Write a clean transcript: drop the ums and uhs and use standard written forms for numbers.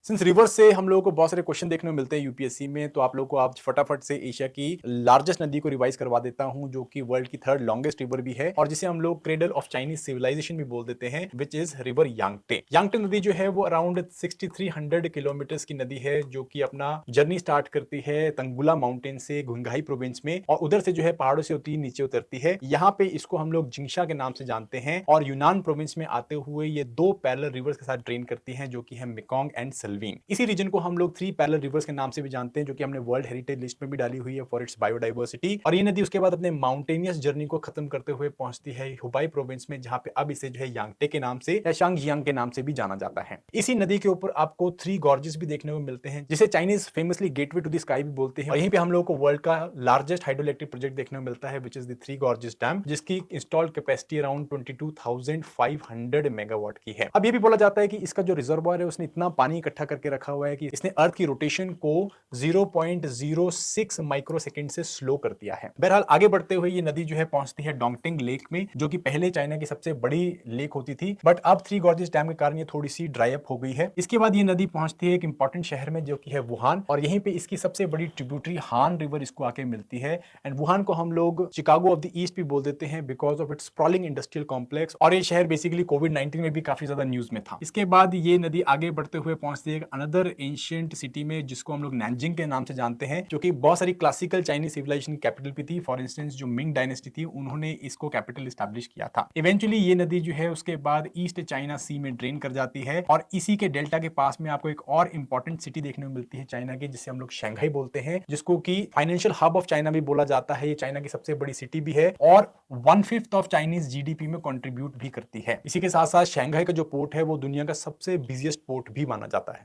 Since reverse से हम लोगों को बहुत सारे क्वेश्चन देखने को मिलते हैं यूपीएससी में, तो आप लोगों को आज फटाफट से एशिया की लार्जेस्ट नदी को रिवाइज करवा देता हूं, जो कि वर्ल्ड की थर्ड लॉन्गेस्ट रिवर भी है और जिसे हम लोग क्रेडल ऑफ चाइनीज सिविलाइजेशन भी बोल देते हैं, विच इज रिवर यांगटे। यांगटे नदी जो है वो अराउंड 6300 किलोमीटर की नदी है, जो कि अपना जर्नी स्टार्ट करती है तंगुला माउंटेन से गुंगाई प्रोविंस में और उधर से जो है पहाड़ों से होती नीचे उतरती है। यहाँ पे इसको हम लोग जिंगशा के नाम से जानते हैं और यूनान प्रोविंस में आते हुए ये दो पैरेलल रिवर्स के साथ ड्रेन करती हैं, जो कि है मेकोंग एंड सल्वीन। इसी रीजन को हम लोग थ्री पैरेलल रिवर्स के नाम से भी जानते हैं, जो कि हमने वर्ल्ड हेरिटेज लिस्ट में भी डाली हुई है फॉर इट्स बायोडाइवर्सिटी। और ये नदी उसके बाद अपने माउंटेनियस जर्नी को खत्म करते हुए पहुंचती है हुबाई प्रोविंस में, जहां पे अब इसे जो है यांगटे के नाम से या शांगजियांग के नाम से भी जाना जाता है। इसी नदी के ऊपर आपको थ्री गॉर्जेस भी देखने को मिलते हैं, जिसे Chinese famously gateway to the sky भी बोलते हैं। और यहीं पे हम लोग को वर्ल्ड का लार्जेस्ट हाइड्रो इलेक्ट्रिक प्रोजेक्ट देखने को मिलता है, which is the three gorges dam, जिसकी इंस्टॉल्ड कैपेसिटी अराउंड 22,500 मेगावाट की है। अब ये भी बोला जाता है कि इसका जो रिजर्वॉयर है उसने इतना पानी इकट्ठा करके रखा हुआ है कि इसने अर्थ की रोटेशन को 0.06 माइक्रोसेकंड से स्लो कर दिया है। बहरहाल आगे बढ़ते हुए ये नदी जो है पहुंचती है डोंगटिंग लेक में, जो कि पहले चाइना की सबसे बड़ी लेक होती थी, बट अब थ्री गॉर्जेस डैम के कारण ये थोड़ी सी ड्राई अप हो गई है। इसके बाद ये नदी पहुंचती है एक इंपॉर्टेंट शहर में, जो कि है वुहान, और यहीं पे इसकी सबसे बड़ी ट्रिब्यूटरी हान रिवर इसको आके मिलती है। एंड वुहान को हम लोग चिकागो ऑफ द ईस्ट भी बोल देते हैं because of its sprawling industrial complex. और ये शहर बेसिकली कोविड-19 में भी काफी ज्यादा न्यूज में था। इसके बाद ये नदी आगे बढ़ते हुए पहुंचती है अनदर एंशिएंट सिटी में, जिसको हम लोग नैनजिंग के नाम से जानते हैं, जो कि बहुत सारी क्लासिकल चाइनीज सिविलाइजेशन की कैपिटल भी थी। फॉर इंस्टेंस जो मिंग डायनेस्टी थी, उन्होंने इसको कैपिटल एस्टैब्लिश किया था। इवेंचुअली ये नदी जो है उसके बाद ईस्ट चाइना सी में ड्रेन कर जाती है और इसी के डेल्टा के पास में आपको एक और इंपॉर्टेंट सिटी देखने को मिलती है चाइना की, जिसे हम लोग शंघाई बोलते हैं, जिसको कि फाइनेंशियल हब ऑफ चाइना भी बोला जाता है। ये चाइना की सबसे बड़ी सिटी भी है और 1/5 ऑफ चाइनीज जीडीपी में कंट्रीब्यूट भी करती है। इसी के साथ साथ शंघाई का जो पोर्ट है वो दुनिया का सबसे बिजिएस्ट पोर्ट भी माना जाता है।